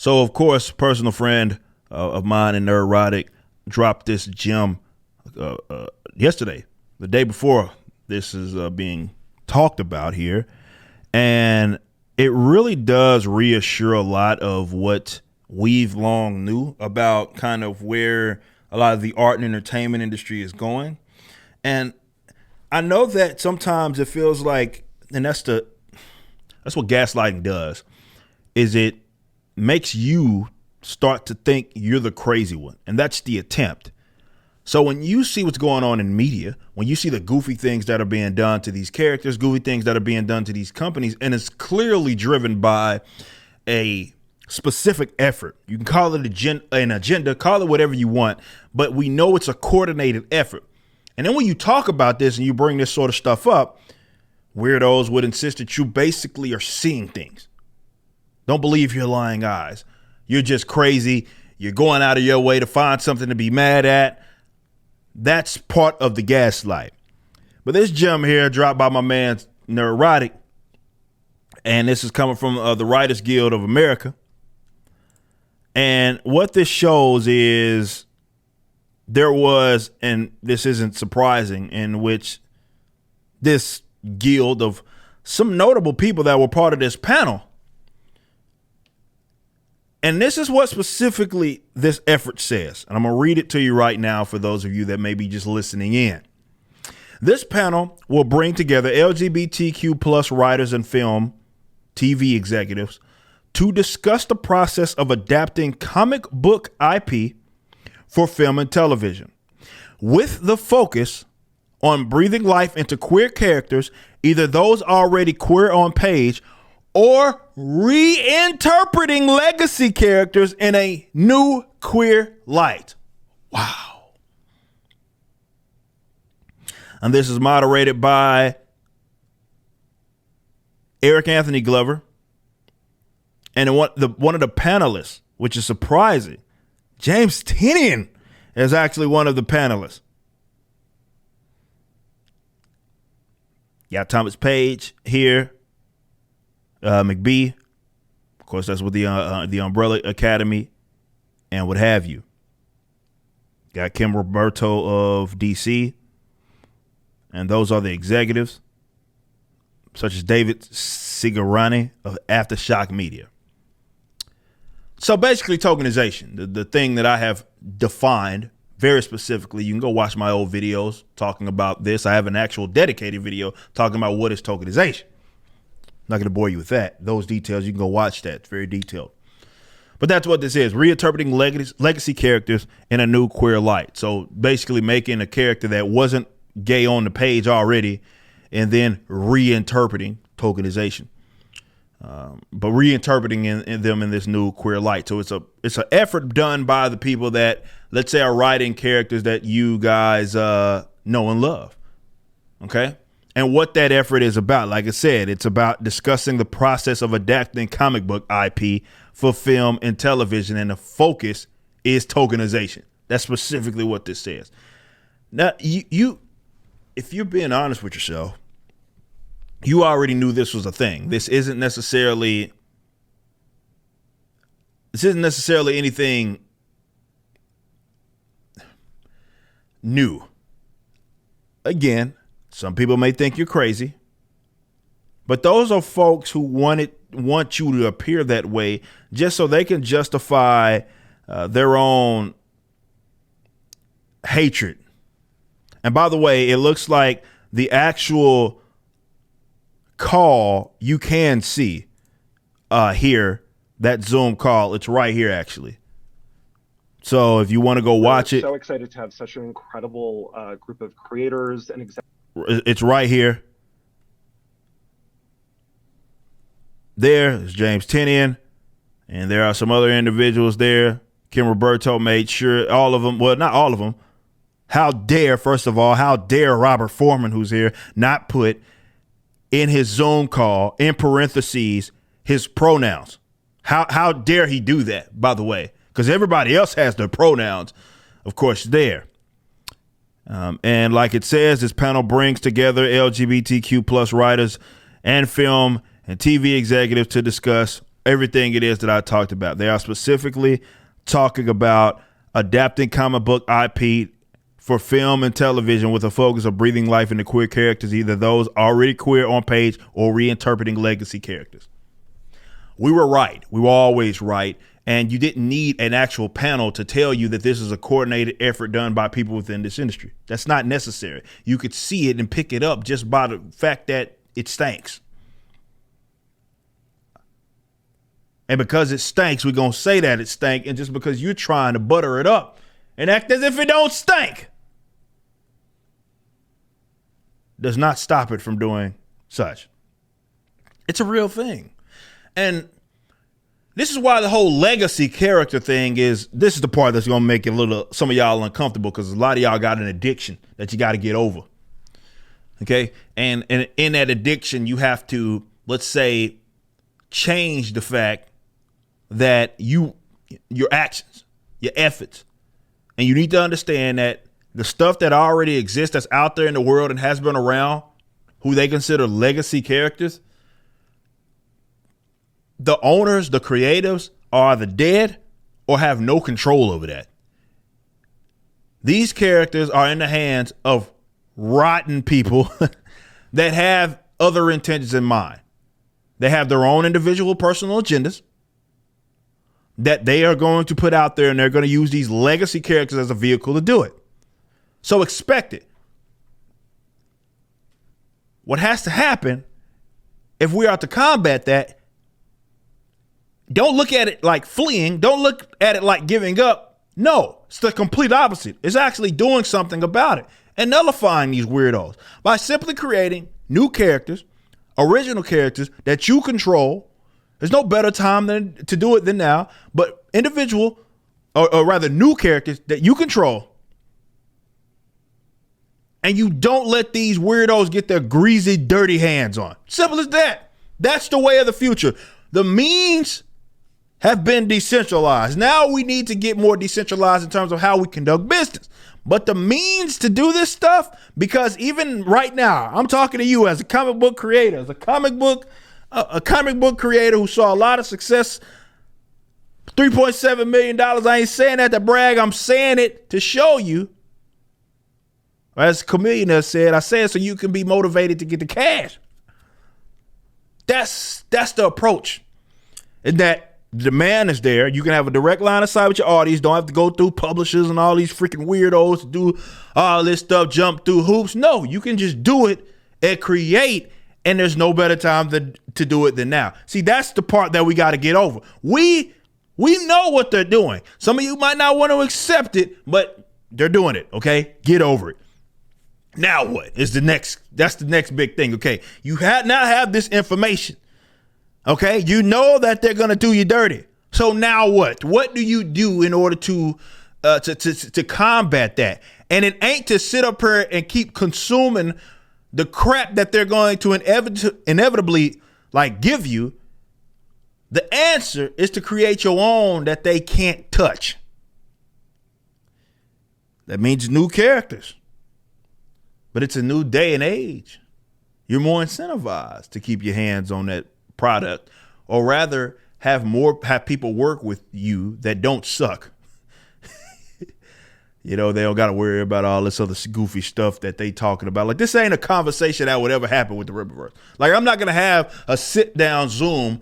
So, of course, personal friend of mine and Neurotic dropped this gem yesterday, the day before this is being talked about here. And it really does reassure a lot of what we've long knew about kind of where a lot of the art and entertainment industry is going. And I know that sometimes it feels like, and that's what gaslighting does, is it makes you start to think you're the crazy one. And that's the attempt. So when you see what's going on in media, when you see the goofy things that are being done to these characters, goofy things that are being done to these companies, and it's clearly driven by a specific effort. You can call it an agenda, call it whatever you want, but we know it's a coordinated effort. And then when you talk about this and you bring this sort of stuff up, weirdos would insist that you basically are seeing things. Don't believe your lying eyes. You're just crazy. You're going out of your way to find something to be mad at. That's part of the gaslight. But this gem here dropped by my man Neurotic, and this is coming from the Writers Guild of America. And what this shows is there was, and this isn't surprising, in which this guild of some notable people that were part of this panel. And this is what specifically this effort says. And I'm going to read it to you right now for those of you that may be just listening in. This panel will bring together LGBTQ plus writers and film, TV executives to discuss the process of adapting comic book IP for film and television, with the focus on breathing life into queer characters, either those already queer on page or reinterpreting legacy characters in a new queer light. Wow. And this is moderated by Eric Anthony Glover. And one of the panelists, which is surprising, James Tinian is actually one of the panelists. Got Thomas Page here. McBee, of course, that's with the Umbrella Academy and what have you. Got Kim Roberto of DC, and those are the executives, such as David Sigarani of Aftershock Media. So basically, tokenization, the thing that I have defined very specifically. You can go watch my old videos talking about this. I have an actual dedicated video talking about what is tokenization. Not going to bore you with that. Those details, you can go watch that. It's very detailed. But that's what this is. Reinterpreting legacy characters in a new queer light. So basically making a character that wasn't gay on the page already and then reinterpreting tokenization. But reinterpreting in them in this new queer light. So it's an effort done by the people that, let's say, are writing characters that you guys know and love. Okay? And what that effort is about, like I said, it's about discussing the process of adapting comic book IP for film and television, and the focus is tokenization. That's specifically what this says. Now, you if you're being honest with yourself, you already knew this was a thing. This isn't necessarily anything new. Again, some people may think you're crazy, but those are folks who want you to appear that way just so they can justify their own hatred. And by the way, it looks like the actual call you can see here, that Zoom call. It's right here, actually. So if you want to go watch it. So excited to have such an incredible group of creators and executives. It's right here. There is James Tinian, and there are some other individuals there. Kim Roberto made sure all of them, well, not all of them. How dare Robert Foreman, who's here, not put in his Zoom call, in parentheses, his pronouns. How dare he do that, by the way? Because everybody else has their pronouns, of course, there. And like it says, this panel brings together LGBTQ plus writers and film and TV executives to discuss everything it is that I talked about. They are specifically talking about adapting comic book IP for film and television with a focus of breathing life into queer characters, either those already queer on page or reinterpreting legacy characters. We were right. We were always right. And you didn't need an actual panel to tell you that this is a coordinated effort done by people within this industry. That's not necessary. You could see it and pick it up just by the fact that it stinks. And because it stinks, we're going to say that it stank. And just because you're trying to butter it up and act as if it don't stink does not stop it from doing such. It's a real thing. And this is why the whole legacy character thing this is the part that's going to make some of y'all uncomfortable, because a lot of y'all got an addiction that you got to get over. Okay. And in that addiction, you have to, let's say, change the fact that your actions, your efforts, and you need to understand that the stuff that already exists that's out there in the world and has been around, who they consider legacy characters, the owners, the creatives are either dead or have no control over that. These characters are in the hands of rotten people that have other intentions in mind. They have their own individual personal agendas that they are going to put out there, and they're going to use these legacy characters as a vehicle to do it. So expect it. What has to happen if we are to combat that, don't look at it like fleeing. Don't look at it like giving up. No, it's the complete opposite. It's actually doing something about it and nullifying these weirdos by simply creating new characters, original characters that you control. There's no better time to do it than now, but individual or rather new characters that you control. And you don't let these weirdos get their greasy, dirty hands on. Simple as that. That's the way of the future. The means have been decentralized. Now we need to get more decentralized in terms of how we conduct business. But the means to do this stuff, because even right now, I'm talking to you as a comic book creator, as a comic book creator who saw a lot of success, $3.7 million. I ain't saying that to brag. I'm saying it to show you. As Chameleon has said, I say it so you can be motivated to get the cash. That's the approach. And that the demand is there. You can have a direct line of sight with your audience. Don't have to go through publishers and all these freaking weirdos to do all this stuff, jump through hoops. No, you can just do it and create, and there's no better time to do it than now. See, that's the part that we got to get over. We know what they're doing. Some of you might not want to accept it, but they're doing it, okay? Get over it. Now what is that's the next big thing, okay? You now have this information, okay? You know that they're going to do you dirty. So now what? What do you do in order to combat that? And it ain't to sit up here and keep consuming the crap that they're going to inevitably give you. The answer is to create your own that they can't touch. That means new characters. But it's a new day and age. You're more incentivized to keep your hands on that product, or rather have people work with you that don't suck. They don't got to worry about all this other goofy stuff that they talking about. Like, this ain't a conversation that would ever happen with the Rippaverse. Like, I'm not going to have a sit down Zoom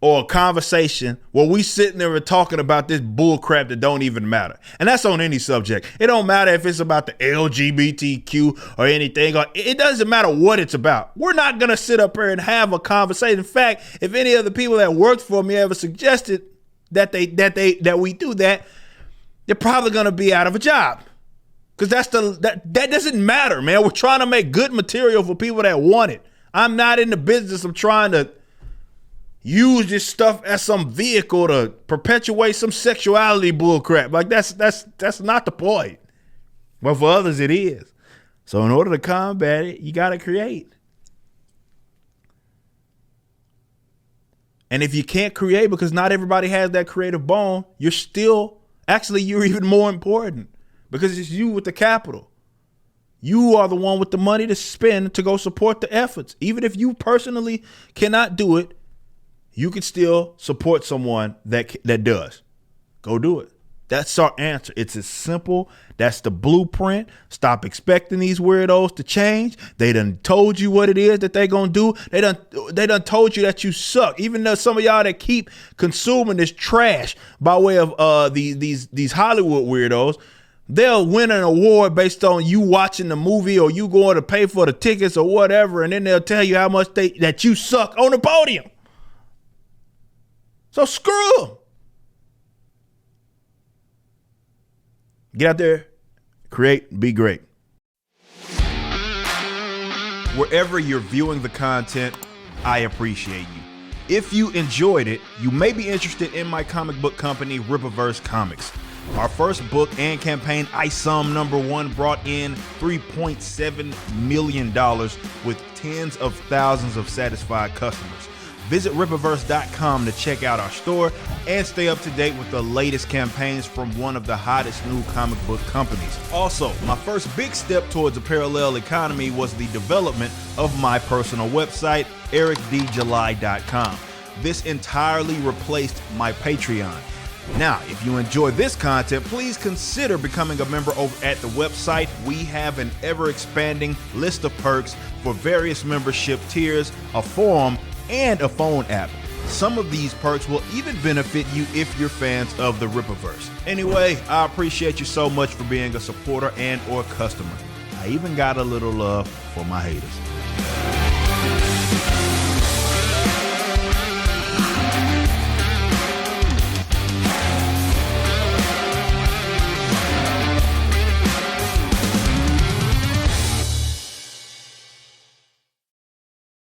or a conversation where we sitting there and talking about this bull crap that don't even matter. And that's on any subject. It don't matter if it's about the LGBTQ or anything, or it doesn't matter what it's about. We're not going to sit up here and have a conversation. In fact, if any of the people that worked for me ever suggested that we do that, they're probably going to be out of a job. Because that doesn't matter, man. We're trying to make good material for people that want it. I'm not in the business of trying to use this stuff as some vehicle to perpetuate some sexuality bullcrap. Like, that's not the point. But for others, it is. So in order to combat it, you got to create. And if you can't create because not everybody has that creative bone, you're even more important, because it's you with the capital. You are the one with the money to spend to go support the efforts. Even if you personally cannot do it, you can still support someone that does. Go do it. That's our answer. It's as simple. That's the blueprint. Stop expecting these weirdos to change. They done told you what it is that they gonna do. They done told you that you suck. Even though some of y'all that keep consuming this trash by way of these Hollywood weirdos, they'll win an award based on you watching the movie or you going to pay for the tickets or whatever, and then they'll tell you how much that you suck on the podium. So screw them. Get out there, create, be great. Wherever you're viewing the content, I appreciate you. If you enjoyed it, you may be interested in my comic book company, Rippaverse Comics. Our first book and campaign, ISOM #1, brought in $3.7 million with tens of thousands of satisfied customers. Visit Rippaverse.com to check out our store and stay up to date with the latest campaigns from one of the hottest new comic book companies. Also, my first big step towards a parallel economy was the development of my personal website, ericdjuly.com. This entirely replaced my Patreon. Now, if you enjoy this content, please consider becoming a member over at the website. We have an ever-expanding list of perks for various membership tiers, a forum, and a phone app. Some of these perks will even benefit you if you're fans of the Rippaverse. Anyway, I appreciate you so much for being a supporter and or customer. I even got a little love for my haters.